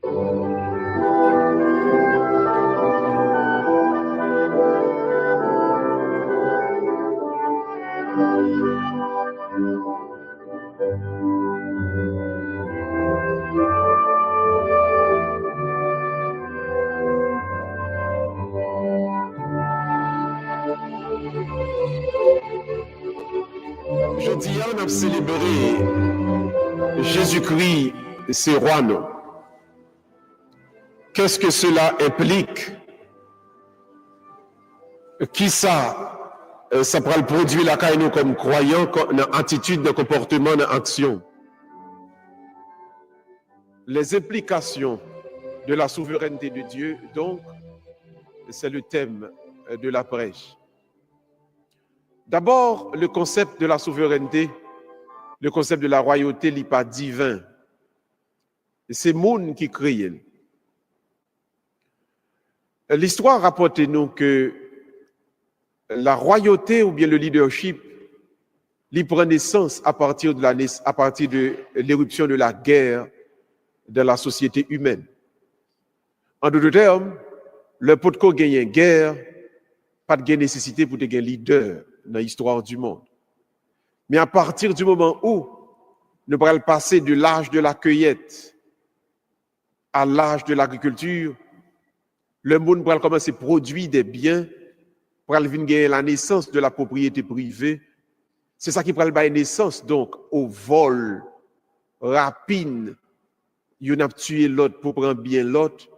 Jeudi, on a célébré Jésus-Christ, c'est roi, non? Qu'est-ce que cela implique? Qui ça prend le produit la caille nous comme croyants, dans attitude, dans comportement, dans action. Les implications de la souveraineté de Dieu, donc, c'est le thème de la prêche. D'abord, le concept de la souveraineté, le concept de la royauté, n'est pas divin. C'est monde qui crée. L'histoire rapporte nous que la royauté ou bien le leadership, il prend naissance à partir de l'éruption de la guerre dans la société humaine. En d'autres termes, le pot qu'on gagne une guerre, pas de nécessité pour être un leader dans l'histoire du monde. Mais à partir du moment où nous allons passer de l'âge de la cueillette à l'âge de l'agriculture, le monde va commencer à produire des biens pour gagner la naissance de la propriété privée. C'est ça qui prend la naissance donc au vol, rapine, il a tué l'autre pour prendre bien l'autre.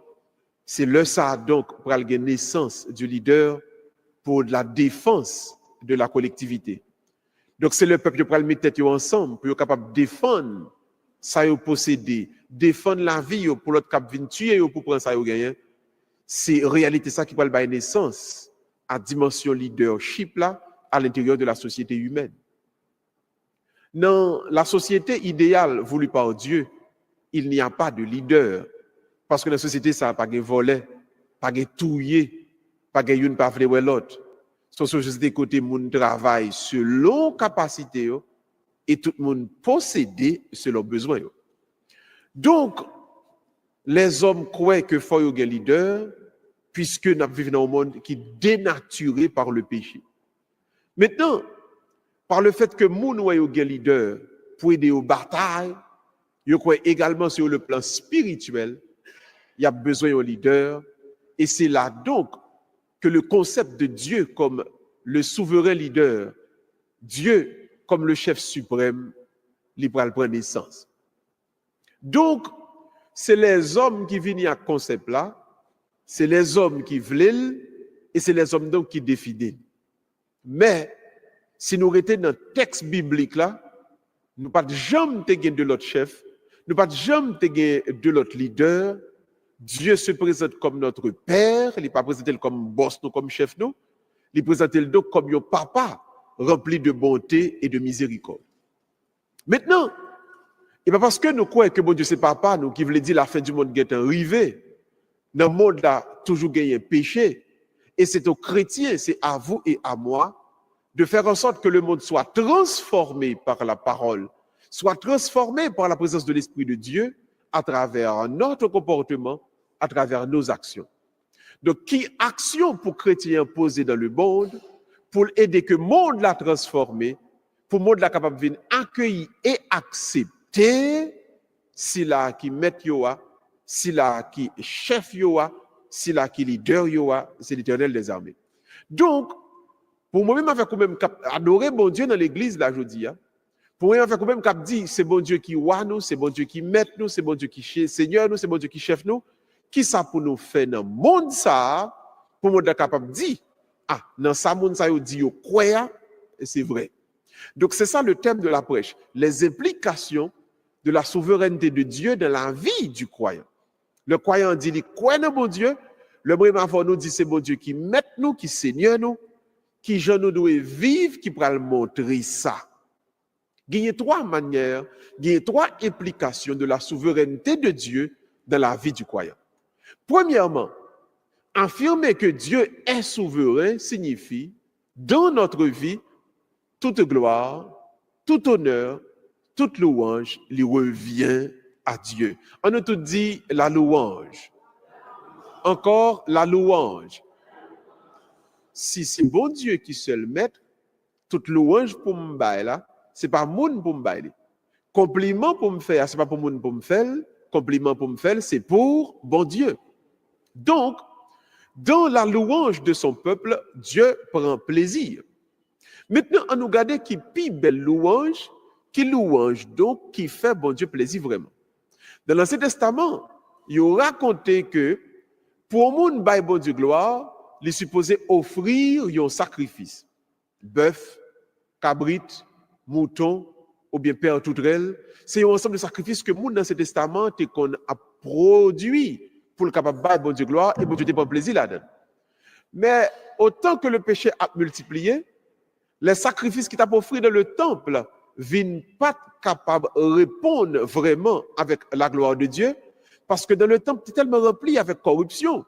C'est le ça donc pour gagner naissance du leader pour la défense de la collectivité. Donc c'est le peuple qui prend le mettre tête ensemble pour être capable de défendre ça yo posséder, défendre la vie pour l'autre cap vinn tuer pour prendre ça yo gagner. C'est réalité ça qui prend la naissance à dimension leadership là à l'intérieur de la société humaine. Dans la société idéale voulue par Dieu, il n'y a pas de leader parce que la société ça pas de volet, pas de touiller, pas de une pas vle l'autre. Société côté moun travail selon capacité yo, et tout le monde posséder selon besoin yo. Donc les hommes croient que faut yo gen leader puisque nous vivons dans un monde qui est dénaturé par le péché. Maintenant, par le fait que moun yo gen leader pour aider aux batailles, yo croit également sur le plan spirituel, il y a besoin d'un leader et c'est là donc que le concept de Dieu comme le souverain leader, Dieu comme le chef suprême, il prend naissance. Donc, c'est les hommes qui viennent à ce concept-là, c'est les hommes qui veulent et c'est les hommes donc qui décident. Mais, si nous étions dans le texte biblique là, nous pas jamais de l'autre chef, nous pas jamais de l'autre leader. Dieu se présente comme notre père, il n'est pas présenté comme boss, nous, comme chef, nous. Il est présenté donc comme un papa rempli de bonté et de miséricorde. Maintenant, et pas parce que nous croyons que bon Dieu c'est papa, nous qui voulait dire la fin du monde est arrivée. Dans le monde là, toujours gagné péché. Et c'est aux chrétiens, c'est à vous et à moi, de faire en sorte que le monde soit transformé par la parole, soit transformé par la présence de l'Esprit de Dieu, à travers notre comportement, à travers nos actions. Donc, qui action pour chrétiens posées dans le monde, pour aider que le monde l'a transformé, pour le monde l'a capable de accueillir et accepter, si là qui met yoa, si là qui chef yoa, si là qui leader yoa, c'est l'Éternel des armées. Donc, pour moi-même, avec quand même adorer bon Dieu dans l'église là, je dis, pour moi, avec quand même cap dit, c'est bon Dieu qui oua nous, c'est bon Dieu qui met nous, c'est bon Dieu qui Seigneur nous, c'est bon Dieu qui chef nous. Qui ça pour nous faire dans le monde ça, pour nous être capable de dire, ah, dans ça monde ça yo dit yo croya, et c'est vrai. Donc c'est ça le thème de la prêche, les implications de la souveraineté de Dieu dans la vie du croyant. Le croyant dit, il croit dans bon Dieu, le premier avant nous dit, c'est bon Dieu qui met nous, qui Seigneur nous, qui je nous doit vivre, qui pourra le montrer ça. Il y a trois manières, il y a trois implications de la souveraineté de Dieu dans la vie du croyant. Premièrement, affirmer que Dieu est souverain signifie, dans notre vie, toute gloire, tout honneur, toute louange lui revient à Dieu. On a tout dit la louange. Encore la louange. Si c'est bon Dieu qui seul maître, toute louange pour me bailler là, c'est pas moun pour me bailler. Compliment pour me faire, c'est pas pour moun pour me faire. Compliment pour me faire, c'est pour bon Dieu. Donc, dans la louange de son peuple, Dieu prend plaisir. Maintenant, on nous regarde qui plus belle louange, donc qui fait bon Dieu plaisir vraiment. Dans l'Ancien Testament, il raconté que pour moun bail bon Dieu gloire, il est supposé offrir un sacrifice. Bœuf, cabrit, mouton, ou bien père toutrelle. C'est un ensemble de sacrifices que moun dans ce testament qu'on a produit pour le capable de bon Dieu gloire et bon Dieu te prend plaisir là-dedans. Mais autant que le péché a multiplié, les sacrifices qui t'a offert dans le temple viennent pas capables de répondre vraiment avec la gloire de Dieu, parce que dans le temple, tu es tellement rempli avec corruption.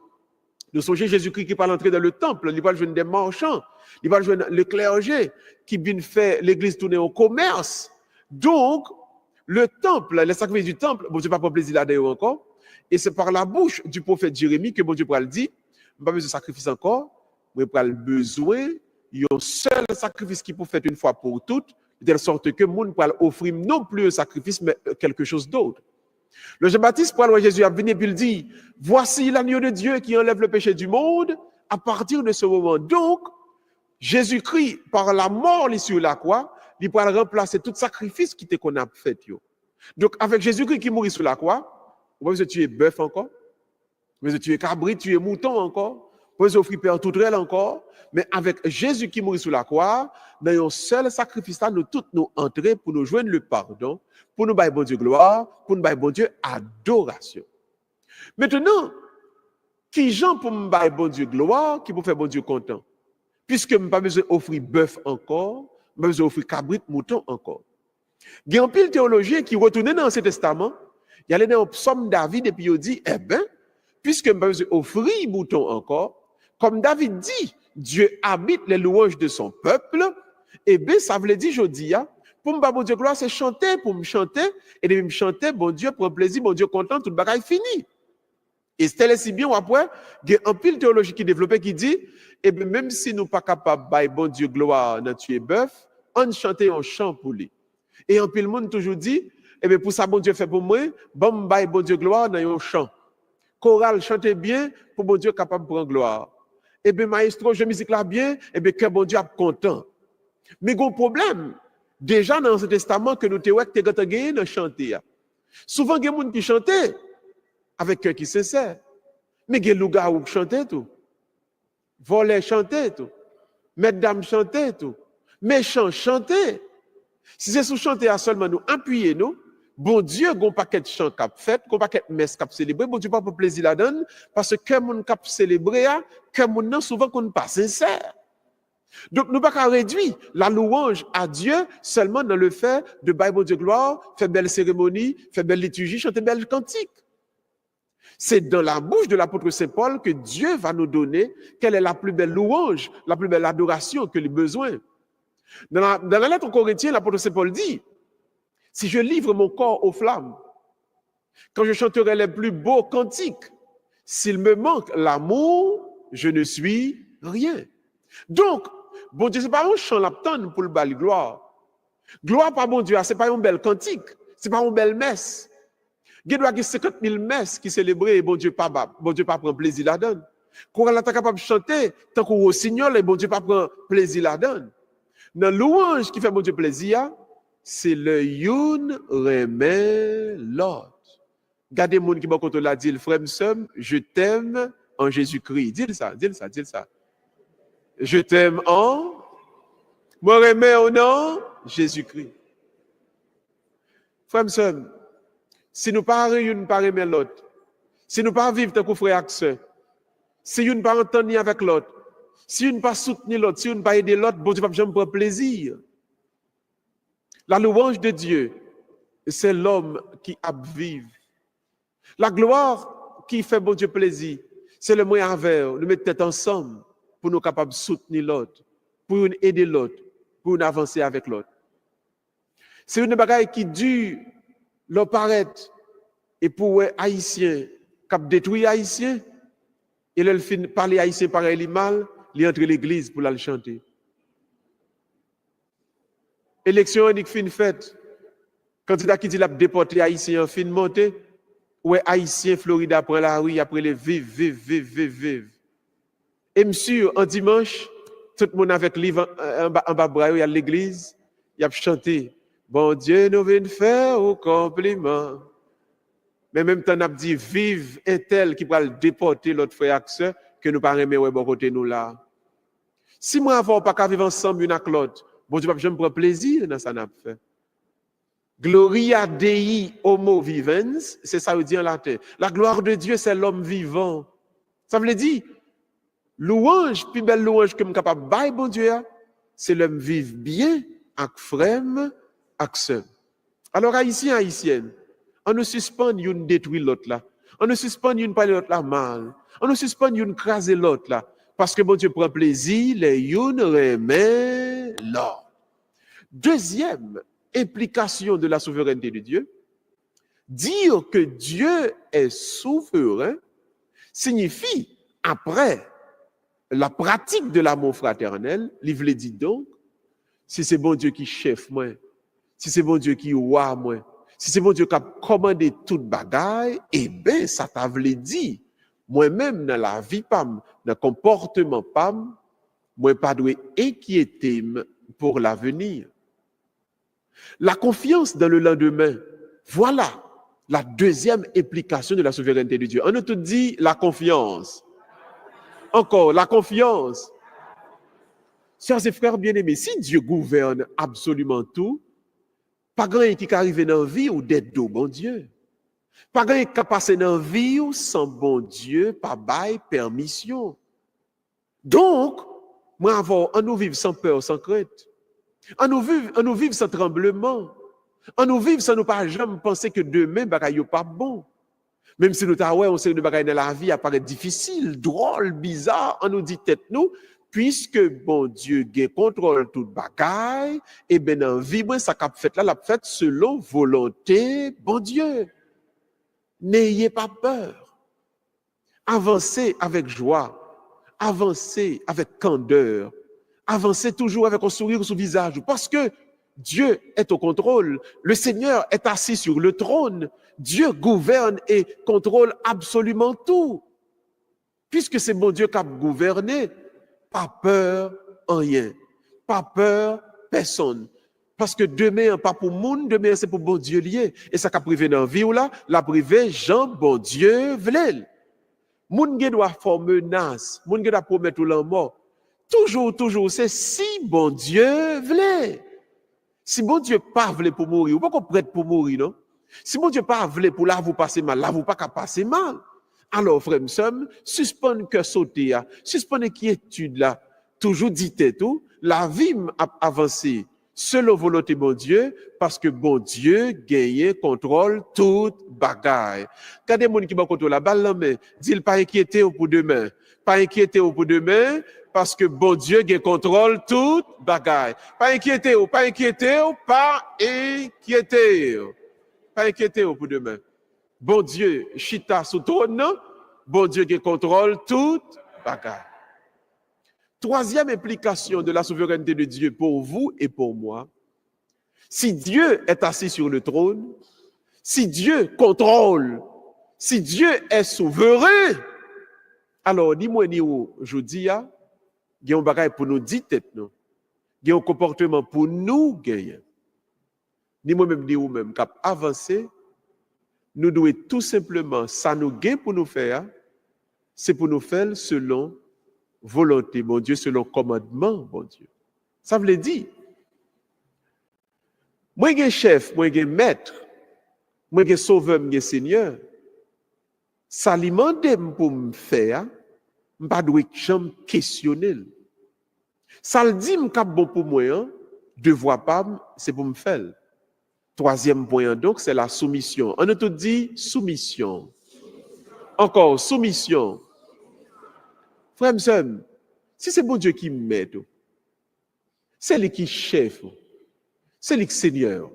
Nous songez Jésus-Christ qui va entrer dans le temple, il va joindre des marchands, il va joindre le clergé qui vient faire l'église tourner au commerce. Donc, le temple, les sacrifices du temple, bon Dieu pas prendre plaisir là-dedans encore, et c'est par la bouche du prophète Jérémie que bon Dieu pourra le dire, pas besoin de sacrifice encore, mais pourra le besoin, il y a un seul sacrifice qui peut faire une fois pour toutes, de telle sorte que monde pourra offrir non plus un sacrifice, mais quelque chose d'autre. Le Jean-Baptiste, pour Jésus a venu et puis il dit, voici l'agneau de Dieu qui enlève le péché du monde. À partir de ce moment, donc, Jésus-Christ, par la mort sur la croix, il pourra remplacer tout sacrifice qui était qu'on a fait. Donc, avec Jésus-Christ qui mourit sur la croix, vous pouvez tuer bœuf encore, vous pouvez tuer cabrit, tuer mouton encore, vous pouvez offrir père toutrelle encore, mais avec Jésus qui mourit sur la croix, dans un seul sacrifice là, nous tous nous entrer pour nous joindre le pardon, pour nous bailler bon Dieu gloire, pour nous bailler bon Dieu adoration. Maintenant, qui gens pour me bailler bon Dieu gloire, qui pour faire bon Dieu content? Puisque je n'ai pas besoin d'offrir bœuf encore, je n'ai pas besoin d'offrir cabrit, mouton encore. Il y a un pile théologien qui retourne dans l'Ancien Testament, il y a dans le psaume David et puis il dit, eh bien, puisque je n'ai pas besoin d'offrir mouton encore, comme David dit, Dieu habite les louanges de son peuple, et bien ça veut dire, je dis, pour me bon Dieu gloire, c'est chanter, pour me chanter, et de me chanter, bon Dieu prend plaisir, bon Dieu content, tout le bagage fini. Et c'est si bien, après, il y a un pile théologie qui développé qui dit, et bien même si nous ne sommes pas capables de bon Dieu gloire dans tuer bœuf, on chante un chant pour lui. Et un pile monde toujours dit, et bien pour ça, bon Dieu fait pour moi, bon Dieu gloire dans un chant. Chorale, chantez bien, pour bon Dieu capable de prendre gloire. Et bien, maestro, je musique là bien, et bien, que bon Dieu est content. Mais il y a un problème. Déjà, dans ce testament, que nous avons gagné dans chanter. Souvent, il y a des gens qui chantent avec cœur qui sincère. Mais il y a des gens qui chantent tout. Volés chanter tout. Mesdames chanter tout. Méchants chanter. Si c'est sous chanter à seulement nous appuyer nous, bon Dieu, gon paquet de chants cap fait, gon paquet de messe cap célébrer, bon Dieu pas pour plaisir la donne parce que mon cap célébrer, que mon souvent qu'on pas sincère. Donc nous pas qu'à réduire la louange à Dieu seulement dans le fait de bailler bon Dieu gloire, faire belle cérémonie, faire belle liturgie, chanter belle cantique. C'est dans la bouche de l'apôtre Saint Paul que Dieu va nous donner quelle est la plus belle louange, la plus belle adoration que les besoins. Dans la lettre aux Corinthiens, l'apôtre Saint Paul dit, si je livre mon corps aux flammes, quand je chanterai les plus beaux cantiques, s'il me manque l'amour, je ne suis rien. Donc, bon Dieu, ce n'est pas un chant l'aptendre pour le bal gloire. Gloire par bon Dieu, ce n'est pas une belle cantique, ce n'est pas une belle messe. Il y a 50 000 messes qui célèbrent et bon Dieu pas prend plaisir là-dedans. Quand on est capable de chanter, tant qu'on rossignol et bon Dieu pas prend plaisir là-dedans. Dans louange qui fait bon Dieu plaisir, c'est le youn remet l'autre. Gardez mon qui m'a contre la dit, frère je t'aime en Jésus-Christ. Dis ça. Je t'aime en, moi remets au nom Jésus-Christ. Frère si nous pas réunis, pas aimer l'autre, si nous pas vivre tant que frère et sœur, si nous pas entendre avec l'autre, si nous pas soutenir l'autre, si nous pas aider l'autre, bon Dieu va jamais prendre plaisir. La louange de Dieu, c'est l'homme qui a vive. La gloire qui fait bon Dieu plaisir, c'est le moyen avec nous mettre tête ensemble pour nous capables de soutenir l'autre, pour nous aider l'autre, pour nous avancer avec l'autre. C'est une bagaille qui dure, l'on paraît, Et pour les Haïtiens, qui détruit les Haïtiens, et là, il parler Haïtien pareil mal, il entre l'église pour le chanter. Élection unique fin faite. Candidat qui dit l'a déporté Haïtien en fin monté, ouais Haïtien Florida prend la rue après les vive. Et monsieur en dimanche, tout le monde avec livre en bas braille à l'église, il a chanté bon Dieu nous vient faire au compliment. Mais même temps n'a dit vive un tel qui va le déporter l'autre frère et sœur que nous pas aimer ouais bon côté nous là. Si moi avant pas qu'à vivre ensemble une avec l'autre, bon Dieu pas jamais prendre plaisir dans ça n'a fait. Gloria Dei homo vivens, c'est ça veut dire en latin. La gloire de Dieu c'est l'homme vivant. Ça veut dire louange, plus belle louange que je suis capable de bailler, bon Dieu, c'est l'homme vivre bien avec frère, avec sœur. Alors, haïtiens, haïtiennes, on ne suspend une détruire l'autre là. On ne suspend une parler l'autre là mal. On ne suspend une craser l'autre là. Parce que bon Dieu prend plaisir, les une remet l'autre. Deuxième implication de la souveraineté de Dieu, dire que Dieu est souverain signifie, après la pratique de l'amour fraternel, l'Ivre dit donc, si c'est bon Dieu qui chef moi, si c'est bon Dieu qui roi moi, si c'est bon Dieu qui a commandé toute bagaille, eh bien, ça t'a voulu dit, moi-même dans la vie pam, dans le comportement pam, moi pas dois inquiéter pour l'avenir. La confiance dans le lendemain, voilà la deuxième implication de la souveraineté de Dieu. On a tout dit la confiance. Encore, la confiance. Chers et frères bien-aimés, si Dieu gouverne absolument tout, pas grand qui arrive dans la vie ou d'être de bon Dieu. Pas grand qui passe dans la vie ou sans bon Dieu, pas bail permission. Donc, moi avant, on nous vive sans peur, sans crainte. On nous vive sans tremblement. On nous vive sans nous pas jamais penser que demain, bagaille pas bon. Même si nous ouais, on sait que les bagailles dans la vie apparaît difficile, drôle, bizarre, on nous dit tête nous, puisque bon Dieu contrôle toute bagaille, et bien dans la vie, ça qu'a fait là, la fait selon volonté, bon Dieu. N'ayez pas peur. Avancez avec joie. Avancez avec candeur. Avancez toujours avec un sourire sur le visage. Parce que Dieu est au contrôle. Le Seigneur est assis sur le trône. Dieu gouverne et contrôle absolument tout. Puisque c'est mon Dieu qui a gouverné, pas peur en rien. Pas peur personne. Parce que demain, pas pour monde, demain, c'est pour bon Dieu lié. Et ça qu'a privé dans la vie ou là, la privé, Jean, bon Dieu, v'lel. Moun gen doit faire menace, moun gen doit promettre la mort. Toujours, c'est si bon Dieu voulait. Si bon Dieu pas voulait pour mourir, ou pas qu'on prête pour mourir, non? Si bon Dieu pas voulait pour là vous passer mal, là vous pas qu'à passer mal. Alors, frère, m'sem, suspend que sauter, suspend inquiétude là, toujours dit tout, la vie a avancé selon volonté bon Dieu, parce que bon Dieu gagne, contrôle toute bagaille. Quand des gens qui contrôlent la balle, mais dit pas inquiéter pour demain, pas inquiéter pour demain, parce que bon Dieu gagne contrôle toute bagaille. Pas inquiéter, pas inquiéter, pas inquiéter. Pas inquiéter pour demain. Bon Dieu, chita sous trône, bon Dieu qui contrôle toute bagaille. Troisième implication de la souveraineté de Dieu pour vous et pour moi, si Dieu est assis sur le trône, si Dieu contrôle, si Dieu est souverain, alors dis-moi, je dis, il y a un bagage pour nous dire tête, il y a un comportement pour nous gagner. Dis-moi même, dis-moi-même, cap avancer, nous devons tout simplement, ça nous gagne pour nous faire, c'est pour nous faire selon volonté, mon Dieu, selon commandement, mon Dieu. Ça veut dire, moi, je suis chef, moi, je suis maître, moi, je suis sauveur, moi, je suis seigneur. Ça demande pour me faire, je ne dois jamais questionner. Ça le dit, je bon pour moi, devoir pas, c'est pour me faire. Troisième point, donc, c'est la soumission. On a tout dit soumission. Encore, soumission. Frère, si c'est bon Dieu qui m'aide, c'est lui qui est chef, c'est lui qui est Seigneur.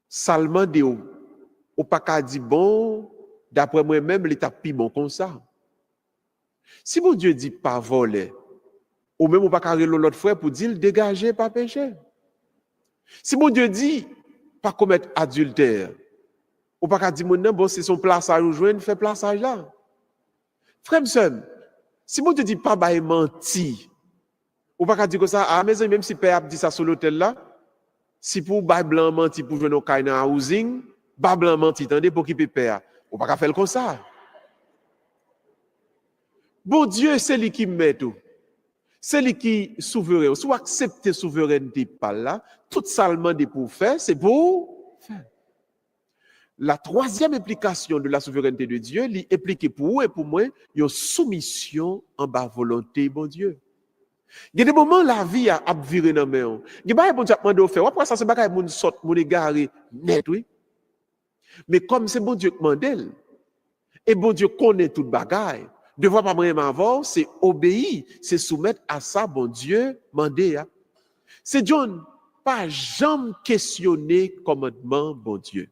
Seulement de ou pas qu'à dire bon, d'après moi-même, l'état plus bon comme ça. Si mon Dieu dit pas voler, ou même ou pas qu'à l'autre frère pour dire dégager, pas pécher. Si mon Dieu dit pas commettre adultère, ou pas qu'à dire mon bon, c'est son plaçage ou joindre, fait plaçage là. Frère, si mon Dieu dit pas bailler menti, ou pas qu'à dire comme ça, ah, mais même si père a dit ça sur l'hôtel là, si pour bailler blanc menti pour jouer nos cailles dans housing, bas blanc menti, attendez pour qui peut père, ou pas qu'à faire comme ça. Bon Dieu, c'est lui qui met tout. C'est lui qui est souverain. Si vous acceptez souveraineté par là, tout ça le demande pour faire, c'est pour faire. La troisième implication de la souveraineté de Dieu, il implique pour vous et pour moi, une soumission en bas volonté, bon Dieu. Il y a des moments la vie a viré dans mes mains. Il y a des moments où demandé au faire. Après ça, c'est pas mon sort, mon égaré net, oui. Mais comme c'est bon Dieu qui demande, et bon Dieu connaît toute bagaille. Devoir pas même avant, c'est obéir, c'est soumettre à ça, bon Dieu, mandé. C'est John, pas jamais questionner commandement, bon Dieu.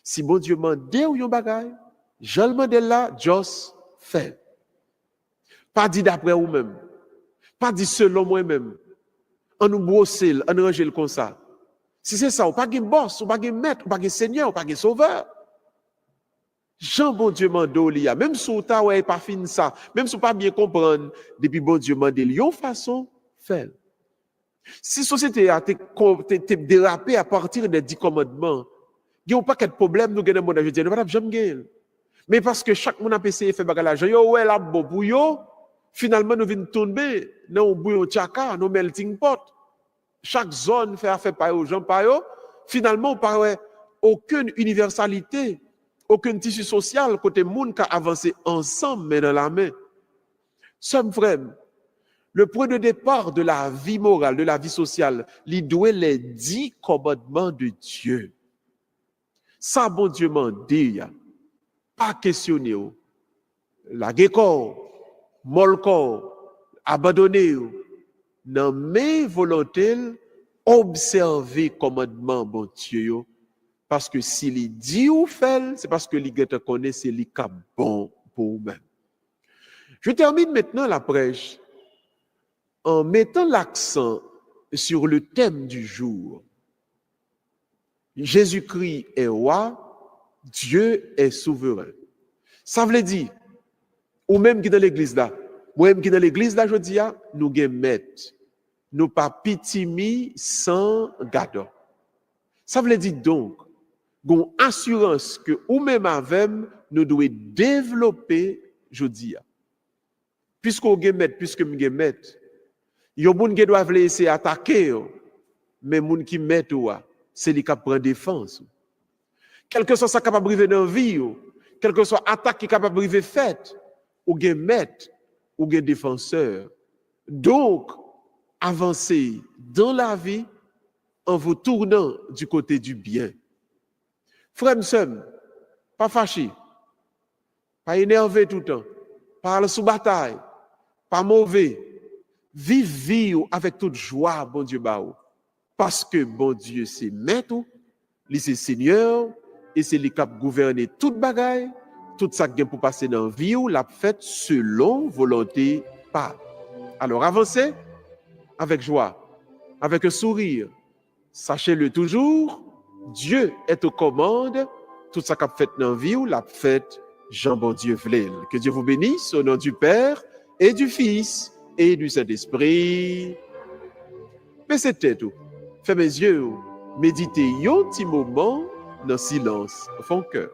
Si bon Dieu mande ou yon bagaille, je le mande là, just fait. Pas dit d'après ou même. Pas dit selon moi-même. On nous brosse, on range le comme ça. Si c'est ça, ou pas de boss, ou pas de maître, ou pas de seigneur, ou pas de sauveur. Jean, bon Dieu, mande liya. Même si vous n'avez pas fini ça, même si vous pas bien comprendre, depuis bon Dieu, mande liya, façon, fait. Si la société a été dérapée à partir des 10 commandements, il n'y a pas de problème, nous avons un monde à dire, nous ne jamais gagner. Mais parce que chaque monde a essayé de faire bagage, yo, ouais, là, bon, pour yo, finalement, nous venons tomber dans un bouillon tchaka, dans melting pot. Chaque zone fait affaire par aux gens par eux. Finalement, on parle aucune universalité. Aucun tissu social côté monde qui a avancé ensemble, mais dans la main. Somme frère, le point de départ de la vie morale, de la vie sociale, il doit les 10 commandements de Dieu. Ça, bon Dieu m'a dit, pas questionner, la guécor, molcor, abandonner, dans mes volontés, observer commandement, bon Dieu. Parce que s'il dit ou fait, c'est parce que il te connaît, c'est lui qui est bon pour vous-même. Je termine maintenant la prêche en mettant l'accent sur le thème du jour. Jésus-Christ est roi, Dieu est souverain. Ça veut dire, ou même qui dans l'église là, moi-même qui dans l'église là, je dis, nous sommes maîtres. Nous pas pitimi sans gado. Ça veut dire donc, une assurance que ou même avec nous devons développer jeudi. Puisqu'on est maître, puisque nous sommes maître, il y a des gens qui doivent essayer d'attaquer, mais les gens qui mettent, c'est les qui prennent défense. Quel que soit sa capacité dans la vie, quel que soit l'attaque qui est capable de faire, ou est maître, ou est défenseur. Donc, avancez dans la vie en vous tournant du côté du bien. Frère, pas fâché, pas énervé tout le temps, pas sous bataille, pas mauvais. Vive avec toute joie, bon Dieu, parce que bon Dieu, c'est maître, il c'est Seigneur, et c'est lui qui a gouverné toute bagaille, tout ça qui est pour passer dans la vie, l'a fait selon volonté pas. Alors avancez avec joie, avec un sourire. Sachez-le toujours, Dieu est aux commandes, tout ça qu'a fait dans la vie, l'a fait Jean bon Dieu v'lel. Que Dieu vous bénisse au nom du Père et du Fils et du Saint-Esprit. Mais c'était tout. Fais mes yeux, méditez un petit moment dans le silence, au fond cœur.